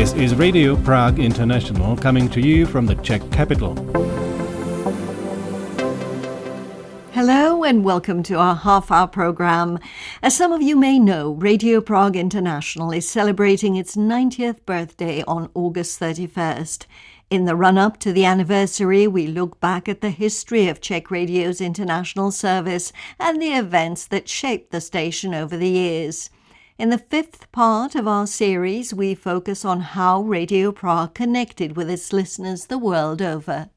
This is Radio Prague International, coming to you from the Czech capital. Hello and welcome to our half-hour program. As some of you may know, Radio Prague International is celebrating its 90th birthday on August 31st. In the run-up to the anniversary, we look back at the history of Czech Radio's international service and the events that shaped the station over the years. In the fifth part of our series, we focus on how Radio Prague connected with its listeners the world over.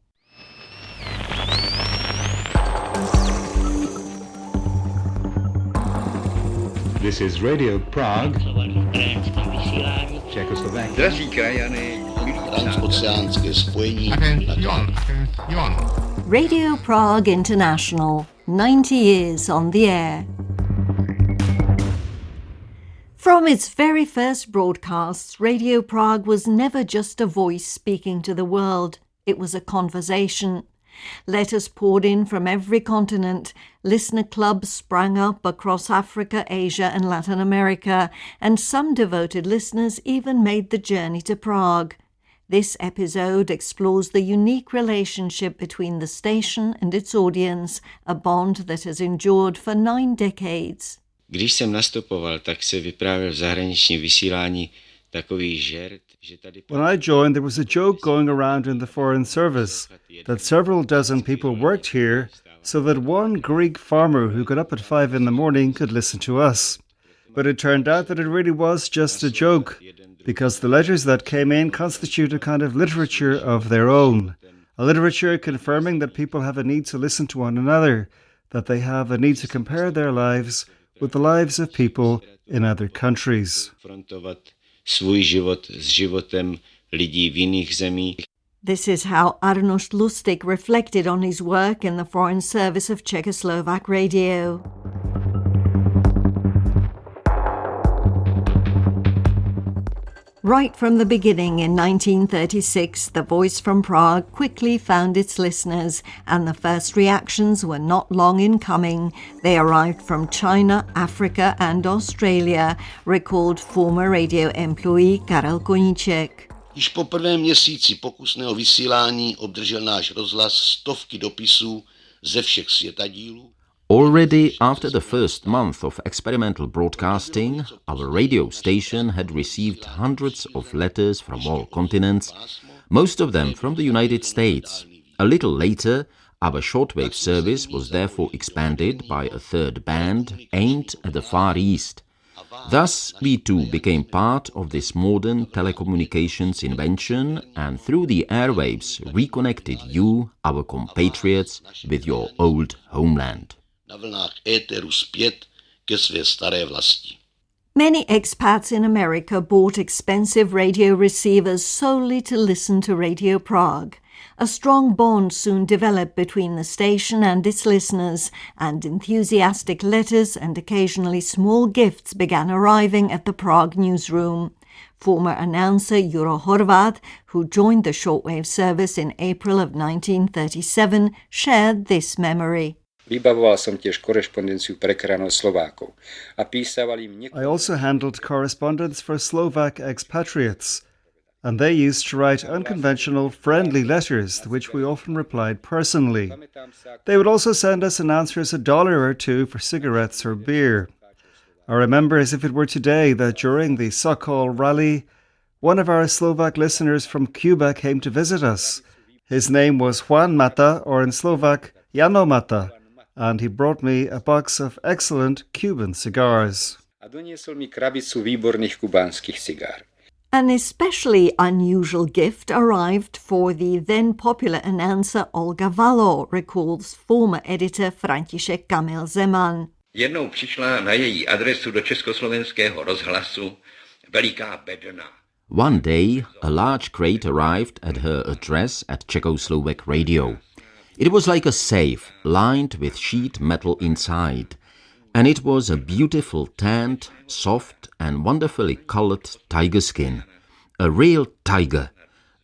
This is Radio Prague, Czechoslovakia. Drazí krajany, transoceánské spojení. Radio Prague International, 90 years on the air. From its very first broadcasts, Radio Prague was never just a voice speaking to the world. It was a conversation. Letters poured in from every continent. Listener clubs sprang up across Africa, Asia and Latin America, and some devoted listeners even made the journey to Prague. This episode explores the unique relationship between the station and its audience, a bond that has endured for 9 decades. Když jsem nastupoval, tak se vyprávěl v zahraničním vysílání takový žert, že tady... When I joined, there was a joke going around in the foreign service that several dozen people worked here so that one Greek farmer who got up at 5 in the morning could listen to us. But it turned out that it really was just a joke, because the letters that came in constitute a kind of literature of their own, a literature confirming that people have a need to listen to one another, that they have a need to compare their lives with the lives of people in other countries. Svůj život s životem lidí v jiných zemích. This is how Arnošt Lustig reflected on his work in the Foreign Service of Czechoslovak Radio. Right from the beginning in 1936, the Voice from Prague quickly found its listeners, and the first reactions were not long in coming. They arrived from China, Africa and Australia, recalled former radio employee Karel Koníček. Již po prvém měsíci pokusného vysílání obdržel náš rozhlas stovky dopisů ze všech světadílů. Already after the first month of experimental broadcasting, our radio station had received hundreds of letters from all continents, most of them from the United States. A little later, our shortwave service was therefore expanded by a third band aimed at the Far East. Thus, we too became part of this modern telecommunications invention and through the airwaves reconnected you, our compatriots, with your old homeland. Na vlnách éteru zpět ke své staré vlasti. Many expats in America bought expensive radio receivers solely to listen to Radio Prague. A strong bond soon developed between the station and its listeners, and enthusiastic letters and occasionally small gifts began arriving at the Prague newsroom. Former announcer Juro Horvat, who joined the shortwave service in April of 1937, shared this memory. Vybavoval som tiež korešpondenciu pre krajinov Slovákov a písaval im I also handled correspondence for Slovak expatriates, and they used to write unconventional, friendly letters, to which we often replied personally. They would also send us an answer as $1 or $2 for cigarettes or beer. I remember as if it were today that during the Sokol rally, one of our Slovak listeners from Cuba came to visit us. His name was Juan Mata, or in Slovak, Jano Mata, and he brought me a box of excellent Cuban cigars. A doniesol mi krabicu výborných kubánskych cigár. An especially unusual gift arrived for the then popular announcer Olga Valo, recalls former editor František Kamil Zeman. Jednou přišla na její adresu do Československého rozhlasu veliká bedna. One day, a large crate arrived at her address at Czechoslovak Radio. It was like a safe, lined with sheet metal inside, and it was a beautiful tanned, soft and wonderfully colored tiger skin. A real tiger,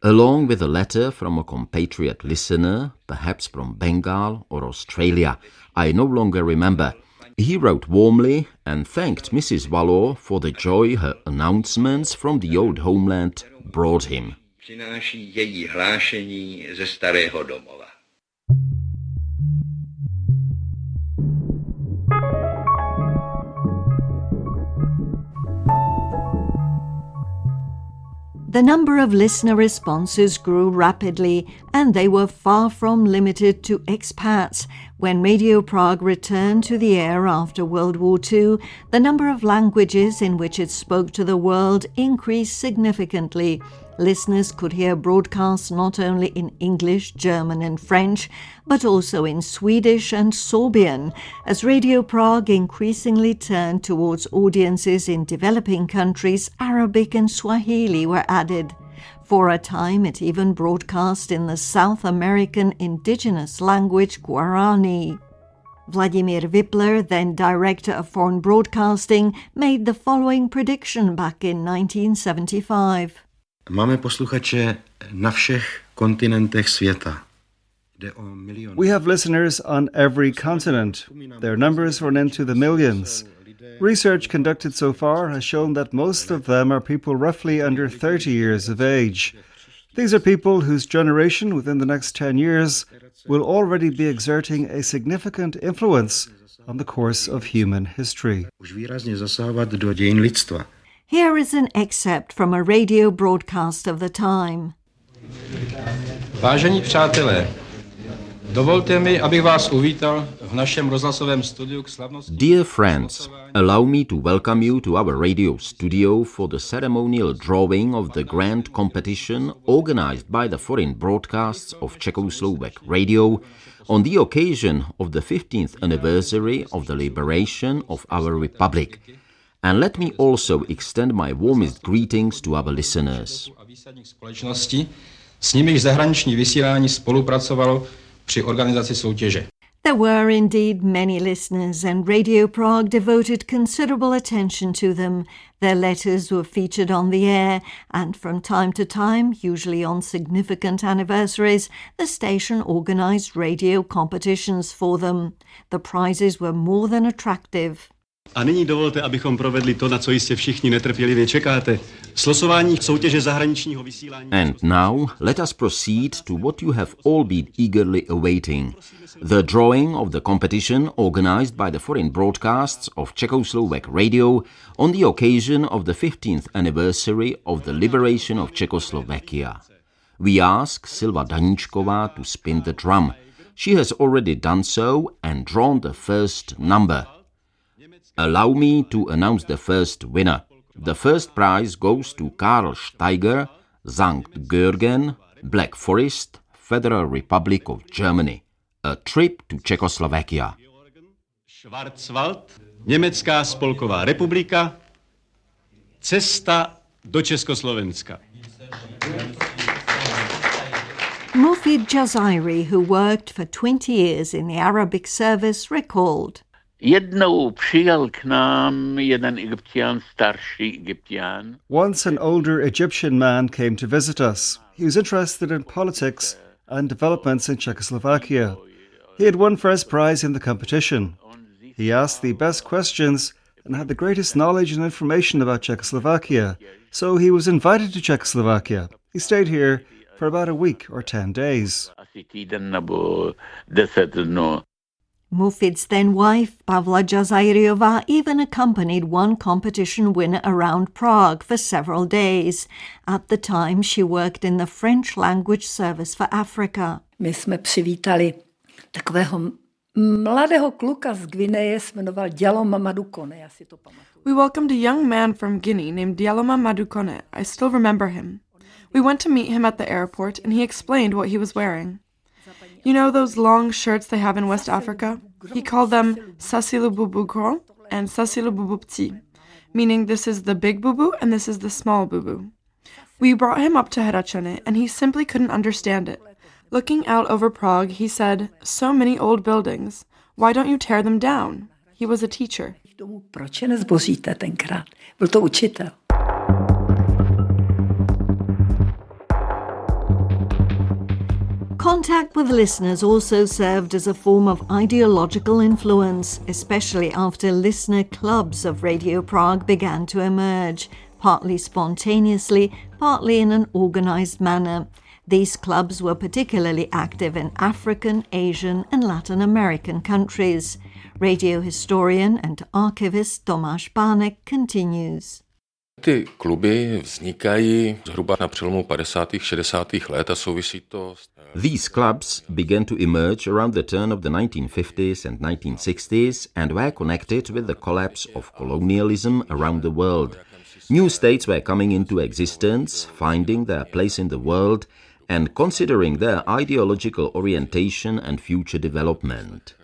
along with a letter from a compatriot listener, perhaps from Bengal or Australia. I no longer remember. He wrote warmly and thanked Mrs. Valo for the joy her announcements from the old homeland brought him. Přináší její hlášení ze starého domova. The number of listener responses grew rapidly, and they were far from limited to expats. When Radio Prague returned to the air after World War II, the number of languages in which it spoke to the world increased significantly. Listeners could hear broadcasts not only in English, German and French, but also in Swedish and Sorbian, as Radio Prague increasingly turned towards audiences in developing countries. Arabic and Swahili were added. For a time, it even broadcast in the South American indigenous language Guarani. Vladimir Vipler, then director of foreign broadcasting, made the following prediction back in 1975. Máme posluchače na všech kontinentech světa. We have listeners on every continent. Their numbers run into the millions. Research conducted so far has shown that most of them are people roughly under 30 years of age. These are people whose generation within the next 10 years will already be exerting a significant influence on the course of human history. Už výrazně zasahovat do dějin lidstva. Here is an excerpt from a radio broadcast of the time. Vážení přátelé, dovolte mi, abych vás uvítal v našem rozhlasovém studiu k slavnosti. Dear friends, allow me to welcome you to our radio studio for the ceremonial drawing of the grand competition organized by the Foreign Broadcasts of Czechoslovak Radio on the occasion of the 15th anniversary of the liberation of our republic. And let me also extend my warmest greetings to our listeners. S nimiž zahraniční vysílání spolupracovalo při organizaci soutěže. There were indeed many listeners, and Radio Prague devoted considerable attention to them. Their letters were featured on the air, and from time to time, usually on significant anniversaries, the station organized radio competitions for them. The prizes were more than attractive. A nyní dovolte, abychom provedli to, na co jistě všichni netrpělivě čekáte. Slosování soutěže zahraničního vysílání. And now, let us proceed to what you have all been eagerly awaiting. The drawing of the competition organized by the Foreign Broadcasts of Czechoslovak Radio on the occasion of the 15th anniversary of the liberation of Czechoslovakia. We ask Silva Daníčková to spin the drum. She has already done so and drawn the first number. Allow me to announce the first winner. The first prize goes to Karl Steiger, Sankt Georgen, Black Forest, Federal Republic of Germany. A trip to Czechoslovakia. Schwarzwald, Německá spolková republika, cesta do Československa. Mufid Jazairi, who worked for 20 years in the Arabic service, recalled. Jednou přijel k nám jeden Egyptian, starší Egyptian. Once an older Egyptian man came to visit us. He was interested in politics and developments in Czechoslovakia. He had won first prize in the competition. He asked the best questions and had the greatest knowledge and information about Czechoslovakia, so he was invited to Czechoslovakia. He stayed here for about a week or 10 days. Mufid's then wife, Pavla Jazairiova, even accompanied one competition winner around Prague for several days. At the time, she worked in the French language service for Africa. My jsme přivítali takového mladého kluka z Gvineje, se jmenoval Dialoma Madukone, já si to pamatuju. We welcomed a young man from Guinea named Dialoma Madukone. I still remember him. We went to meet him at the airport and he explained what he was wearing. You know those long shirts they have in West Africa? He called them Sasilububuko and Sasilububupti, meaning this is the big bubu and this is the small bubu. We brought him up to Heracene and he simply couldn't understand it. Looking out over Prague, he said, "So many old buildings. Why don't you tear them down?" He was a teacher. Proč je nezboříte tenkrát? Byl to učitel. Contact with listeners also served as a form of ideological influence, especially after listener clubs of Radio Prague began to emerge. partly spontaneously, partly in an organized manner. These clubs were particularly active in African, Asian and Latin American countries. Radio historian and archivist Tomáš Pánek continues. Ty kluby vznikají zhruba na přelomu 50. 60. let a souvisí to. These clubs began to emerge around the turn of the 1950s and 1960s and were connected with the collapse of colonialism around the world. New states were coming into existence, finding their place in the world and considering their ideological orientation and future development.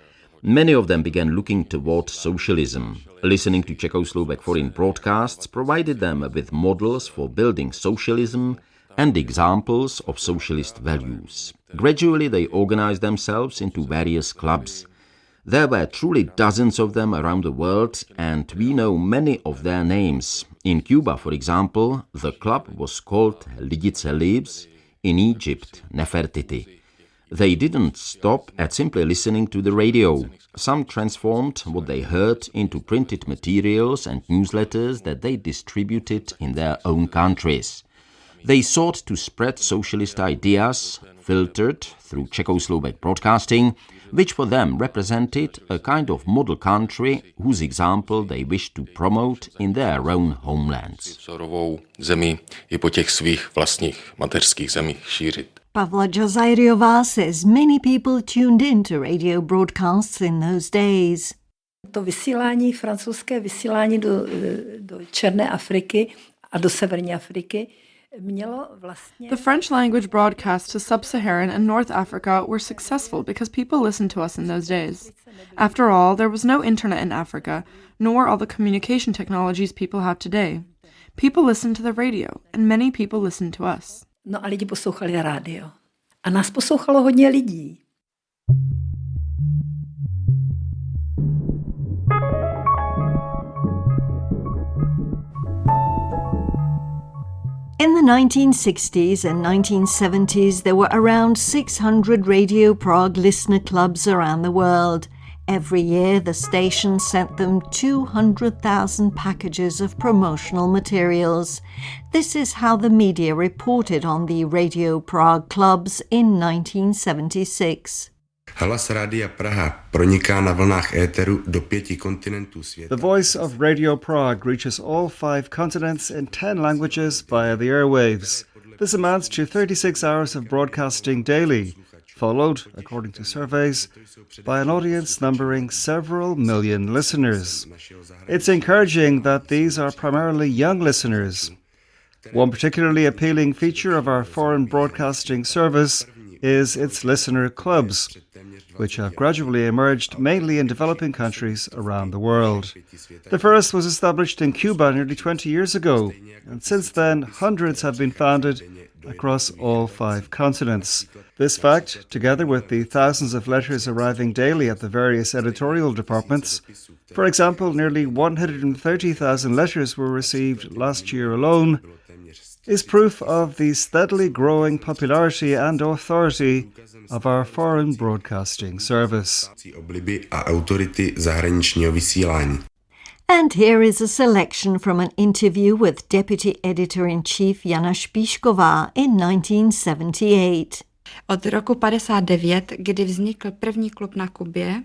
Many of them began looking toward socialism. Listening to Czechoslovak foreign broadcasts provided them with models for building socialism and examples of socialist values. Gradually they organized themselves into various clubs. There were truly dozens of them around the world, and we know many of their names. In Cuba, for example, the club was called Lidice Lives, in Egypt, Nefertiti. They didn't stop at simply listening to the radio. Some transformed what they heard into printed materials and newsletters that they distributed in their own countries. They sought to spread socialist ideas, filtered through Czechoslovak broadcasting, which for them represented a kind of model country whose example they wished to promote in their own homelands. Zemi i po těch svých vlastních mateřských zemích šířit. Pavla Džazajriová says many people tuned in to radio broadcasts in those days. To vysílání, francouzské vysílání do Černé Afriky a do Severní Afriky mělo vlastně... The French language broadcasts to Sub-Saharan and North Africa were successful because people listened to us in those days. After all, there was no internet in Africa, nor all the communication technologies people have today. People listened to the radio, and many people listened to us. No a lidi poslouchali rádio. A nás poslouchalo hodně lidí. In the 1960s and 1970s, there were around 600 Radio Prague listener clubs around the world. Every year, the station sent them 200,000 packages of promotional materials. This is how the media reported on the Radio Prague clubs in 1976. Hlas Rádia Praha proniká na vlnách éteru do 5 kontinentů světa. The voice of Radio Prague reaches all 5 continents in 10 languages via the airwaves. This amounts to 36 hours of broadcasting daily, followed, according to surveys, by an audience numbering several million listeners. It's encouraging that these are primarily young listeners. One particularly appealing feature of our foreign broadcasting service is its listener clubs, which have gradually emerged mainly in developing countries around the world. The first was established in Cuba nearly 20 years ago, and since then hundreds have been founded across all 5 continents. This fact, together with the thousands of letters arriving daily at the various editorial departments, for example, nearly 130,000 letters were received last year alone, is proof of the steadily growing popularity and authority of our foreign broadcasting service. And here is a selection from an interview with Deputy Editor-in-Chief Jana Špíšková in 1978. Od roku 59, kdy vznikl první klub na Kubě,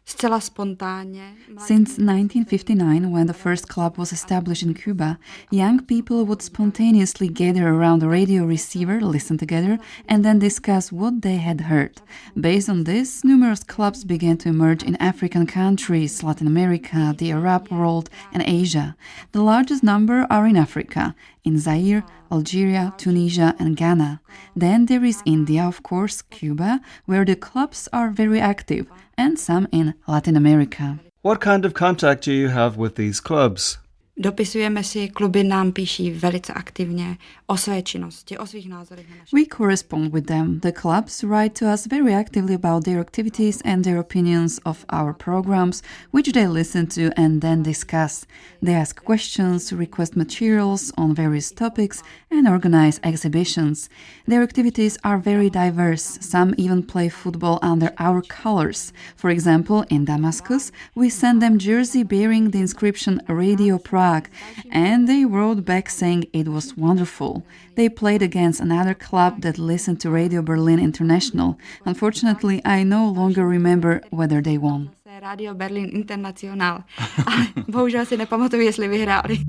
zcela spontánně. Since 1959, when the first club was established in Cuba, young people would spontaneously gather around a radio receiver, listen together, and then discuss what they had heard. Based on this, numerous clubs began to emerge in African countries, Latin America, the Arab world, and Asia. The largest number are in Africa, in Zaire, Algeria, Tunisia, and Ghana. Then there is India, of course, Cuba, where the clubs are very active, and some in Latin America. What kind of contact do you have with these clubs? Dopisujeme si, kluby nám píší velice aktivně o své činnosti, o svých názorech. We correspond with them. The clubs write to us very actively about their activities and their opinions of our programs, which they listen to and then discuss. They ask questions, request materials on various topics, and organize exhibitions. Their activities are very diverse. Some even play football under our colors. For example, in Damascus, we send them jersey bearing the inscription Radio Prague, Prague, and they wrote back saying it was wonderful. They played against another club that listened to Radio Berlin International. Unfortunately, I no longer remember whether they won. Radio Berlin International, ale bohužel si nepamatuju, jestli vyhráli.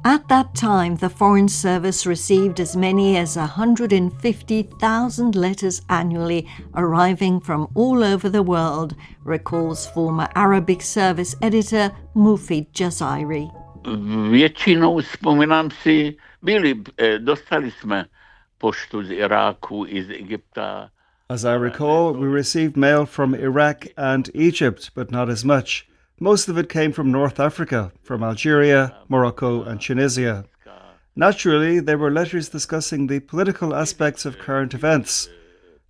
At that time, the Foreign Service received as many as 150,000 letters annually arriving from all over the world, recalls former Arabic service editor Mufid Jazairi. Většinou, vzpomínám si, dostali jsme poštu z Iráku i z Egypta. As I recall, we received mail from Iraq and Egypt, but not as much. Most of it came from North Africa, from Algeria, Morocco and Tunisia. Naturally, there were letters discussing the political aspects of current events,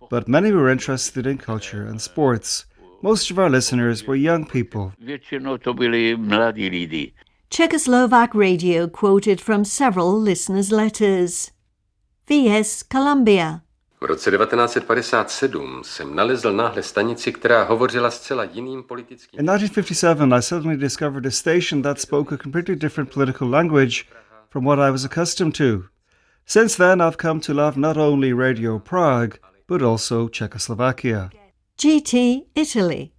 but many were interested in culture and sports. Most of our listeners were young people. Většinou to byli mladí lidi. Czechoslovak radio quoted from several listeners' letters. V.S. Columbia. V roce 1957 jsem nalezl náhle stanici, která hovořila zcela jiným politickým... In 1957, I suddenly discovered a station that spoke a completely different political language from what I was accustomed to. Since then, I've come to love not only Radio Prague, but also Czechoslovakia. GT, Italy.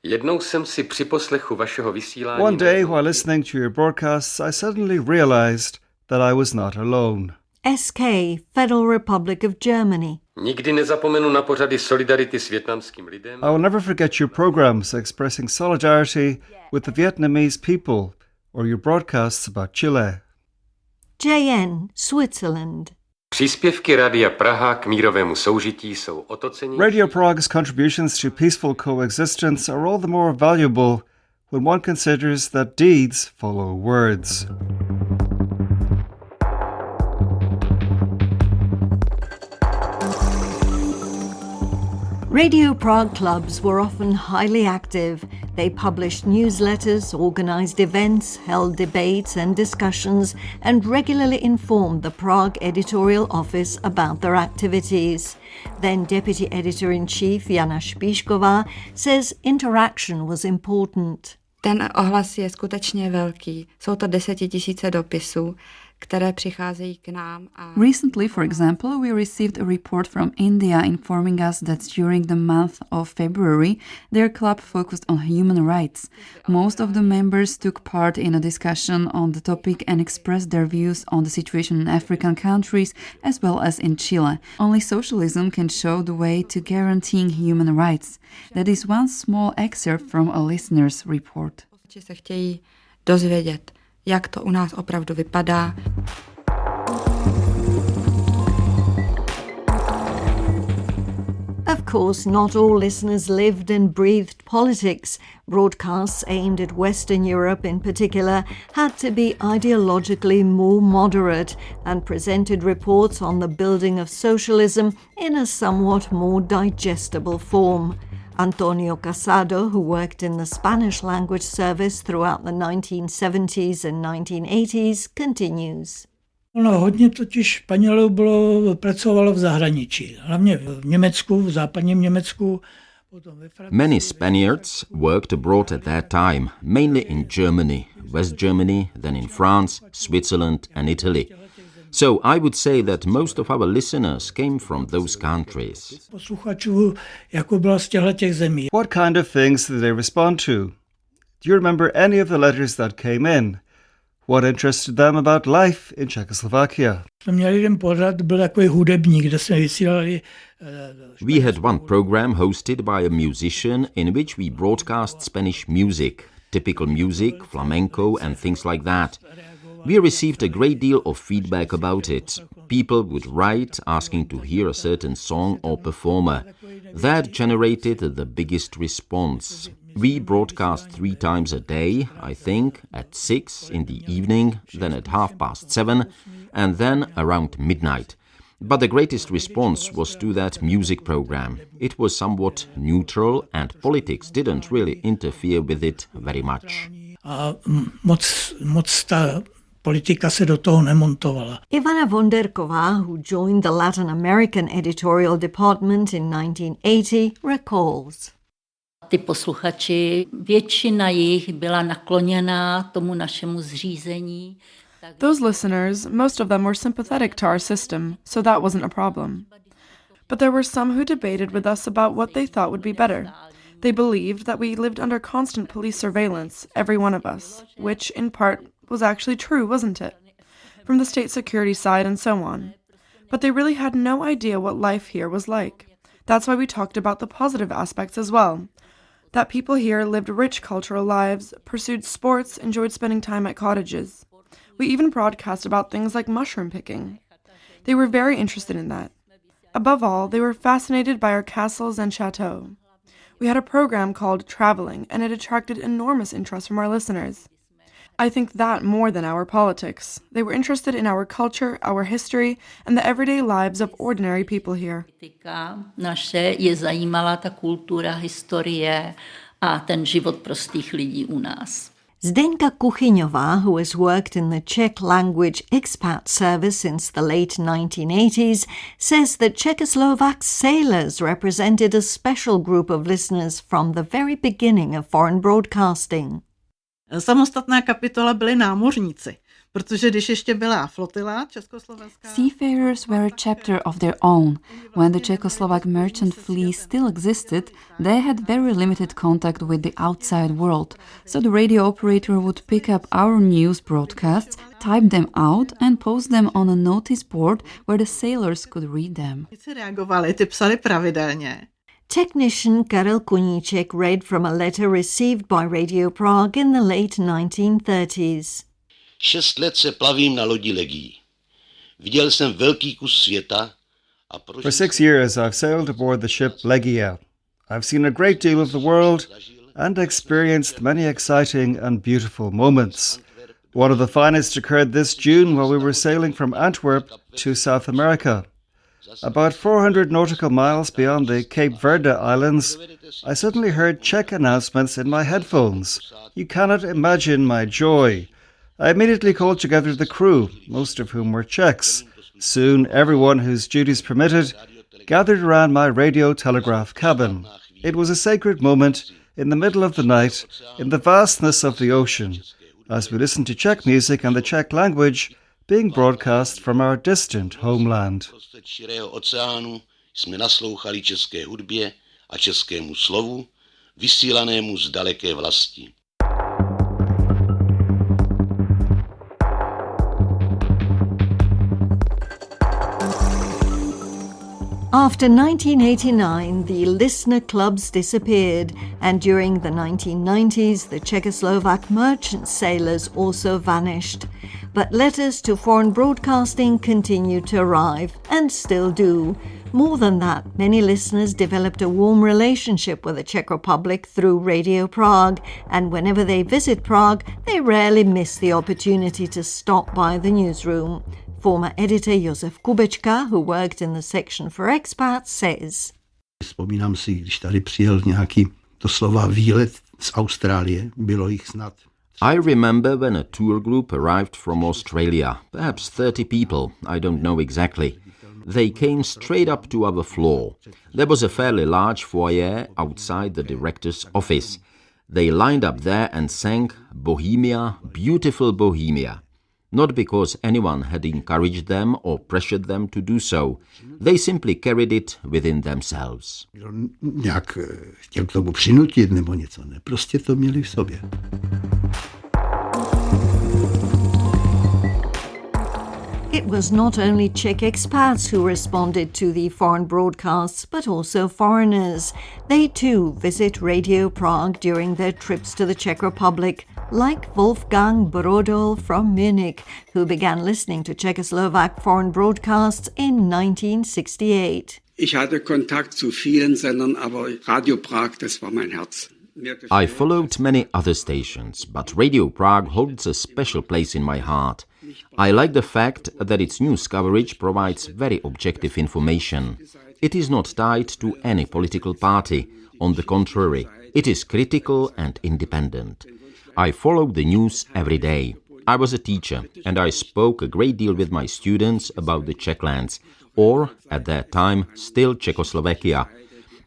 Jednou jsem si při poslechu vašeho vysílání... One day, while listening to your broadcasts, I suddenly realized that I was not alone. SK, Federal Republic of Germany. Nikdy nezapomenu na pořady solidarity s vietnamským lidem. I will never forget your programs expressing solidarity with the Vietnamese people or your broadcasts about Chile. JN, Switzerland. Příspěvky Radia Praha k mírovému soužití jsou o to cennější. Radio Prague's contributions to peaceful coexistence are all the more valuable when one considers that deeds follow words. Radio Prague clubs were often highly active. They published newsletters, organised events, held debates and discussions, and regularly informed the Prague editorial office about their activities. Then Deputy Editor-in-Chief Jana Špíšková says interaction was important. Ten ohlas je skutečně velký. Jsou to 10 000 dopisů, které přicházejí k nám. Recently, for example, we received a report from India informing us that during the month of February, their club focused on human rights. Most of the members took part in a discussion on the topic and expressed their views on the situation in African countries as well as in Chile. Only socialism can show the way to guaranteeing human rights. That is one small excerpt from a listener's report. Se chtějí dozvědět, jak to u nás opravdu vypadá. Of course, not all listeners lived and breathed politics. Broadcasts aimed at Western Europe in particular had to be ideologically more moderate and presented reports on the building of socialism in a somewhat more digestible form. Antonio Casado, who worked in the Spanish language service throughout the 1970s and 1980s, continues. Hodně totiž Španělů pracovalo v zahraničí, hlavně v Německu, v západním Německu. Many Spaniards worked abroad at that time, mainly in Germany, West Germany, then in France, Switzerland and Italy. So I would say that most of our listeners came from those countries. What kind of things did they respond to? Do you remember any of the letters that came in? What interested them about life in Czechoslovakia? We had one program hosted by a musician in which we broadcast Spanish music, typical music, flamenco and things like that. We received a great deal of feedback about it. People would write asking to hear a certain song or performer. That generated the biggest response. We broadcast 3 times a day, I think, at 6 in the evening, then at 7:30, and then around midnight. But the greatest response was to that music program. It was somewhat neutral and politics didn't really interfere with it very much. politika se do toho nemontovala. Ivana Vonderková, who joined the Latin American editorial department in 1980, recalls. Ty posluchači, většina jich byla nakloněná tomu našemu zřízení. Those listeners, most of them were sympathetic to our system, so that wasn't a problem. But there were some who debated with us about what they thought would be better. They believed that we lived under constant police surveillance, every one of us, which, in part, was actually true, wasn't it? From the state security side and so on. But they really had no idea what life here was like. That's why we talked about the positive aspects as well. That people here lived rich cultural lives, pursued sports, enjoyed spending time at cottages. We even broadcast about things like mushroom picking. They were very interested in that. Above all, they were fascinated by our castles and chateaux. We had a program called Traveling, and it attracted enormous interest from our listeners. I think that more than our politics. They were interested in our culture, our history, and the everyday lives of ordinary people here. Naše je zajímala ta kultura, historie a ten život prostých lidí u nás. Zdenka Kuchyňová, who has worked in the Czech language expat service since the late 1980s, says that Czechoslovak sailors represented a special group of listeners from the very beginning of foreign broadcasting. Samostatná kapitola byli námořníci, protože když ještě byla flotila československá... Seafarers were a chapter of their own. When the Czechoslovak merchant fleet still existed, they had very limited contact with the outside world, so the radio operator would pick up our news broadcasts, type them out and post them on a notice board where the sailors could read them. Reagovali, ty psali pravidelně. Technician Karel Koníček read from a letter received by Radio Prague in the late 1930s. 6 let se plavím na lodi Legii. Viděl jsem velký kus světa a For 6 years I've sailed aboard the ship Legia. I've seen a great deal of the world and experienced many exciting and beautiful moments. One of the finest occurred this June while we were sailing from Antwerp to South America. About 400 nautical miles beyond the Cape Verde Islands, I suddenly heard Czech announcements in my headphones. You cannot imagine my joy. I immediately called together the crew, most of whom were Czechs. Soon, everyone whose duties permitted gathered around my radio telegraph cabin. It was a sacred moment in the middle of the night, in the vastness of the ocean, as we listened to Czech music and the Czech language being broadcast from our distant homeland. širého oceánu jsme naslouchali české hudbě a českému slovu, vysílanému z daleké vlasti. After 1989, the listener clubs disappeared, and during the 1990s, the Czechoslovak merchant sailors also vanished. But letters to foreign broadcasting continued to arrive, and still do. More than that, many listeners developed a warm relationship with the Czech Republic through Radio Prague, and whenever they visit Prague, they rarely miss the opportunity to stop by the newsroom. Former editor Josef Kubečka, who worked in the section for expats, says. Vzpomínám si, když tady přijel nějaký doslova výlet z Austrálie, bylo jich snad. I remember when a tour group arrived from Australia, perhaps 30 people, I don't know exactly. They came straight up to our floor. There was a fairly large foyer outside the director's office. They lined up there and sang Bohemia, beautiful Bohemia. Not because anyone had encouraged them or pressured them to do so. They simply carried it within themselves. Nějak chtěl k tomu přinutit nebo něco, ne? Prostě to měli v sobě. It was not only Czech expats who responded to the foreign broadcasts, but also foreigners. They too visit Radio Prague during their trips to the Czech Republic, like Wolfgang Brodol from Munich, who began listening to Czechoslovak foreign broadcasts in 1968. Ich hatte Kontakt zu vielen Sendern, aber Radio Prague, das war mein Herz. I followed many other stations, but Radio Prague holds a special place in my heart. I like the fact that its news coverage provides very objective information. It is not tied to any political party. On the contrary, it is critical and independent. I follow the news every day. I was a teacher, and I spoke a great deal with my students about the Czech lands, or, at that time, still Czechoslovakia.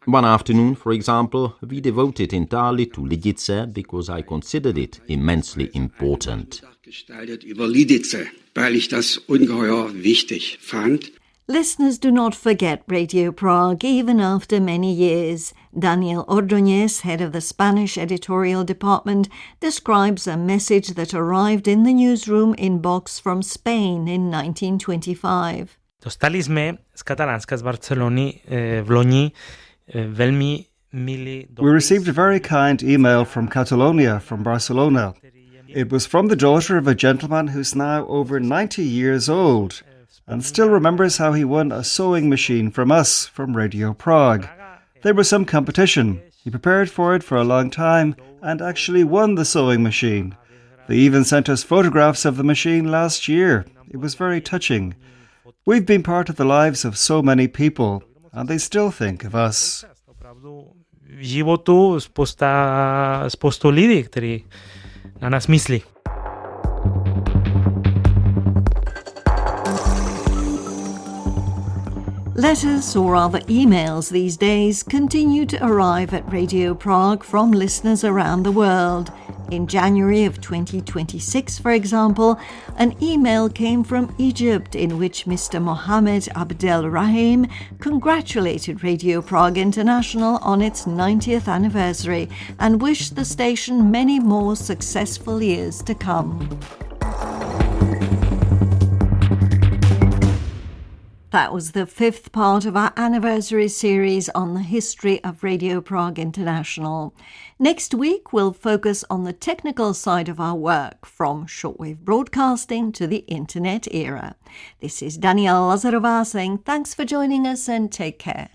One afternoon, for example, we devoted entirely to Lidice because I considered it immensely important. Über Lidice, weil ich das ungeheuer wichtig fand. Listeners do not forget Radio Prague even after many years. Daniel Ordóñez, head of the Spanish editorial department, describes a message that arrived in the newsroom inbox from Spain in 1925. Dostali jsme z Katalánska z Barcelony v loni velmi milý dopis. We received a very kind email from Catalonia, from Barcelona. It was from the daughter of a gentleman who's now over 90 years old and still remembers how he won a sewing machine from us, from Radio Prague. There was some competition. He prepared for it for a long time and actually won the sewing machine. They even sent us photographs of the machine last year. It was very touching. We've been part of the lives of so many people, and they still think of us. V životu spoustu lidí, kteří na nás myslí. Letters, or rather emails these days, continue to arrive at Radio Prague from listeners around the world. In January of 2026, for example, an email came from Egypt in which Mr. Mohammed Abdel Rahim congratulated Radio Prague International on its 90th anniversary and wished the station many more successful years to come. That was the fifth part of our anniversary series on the history of Radio Prague International. Next week, we'll focus on the technical side of our work, from shortwave broadcasting to the internet era. This is Daniela Lazarová saying thanks for joining us and take care.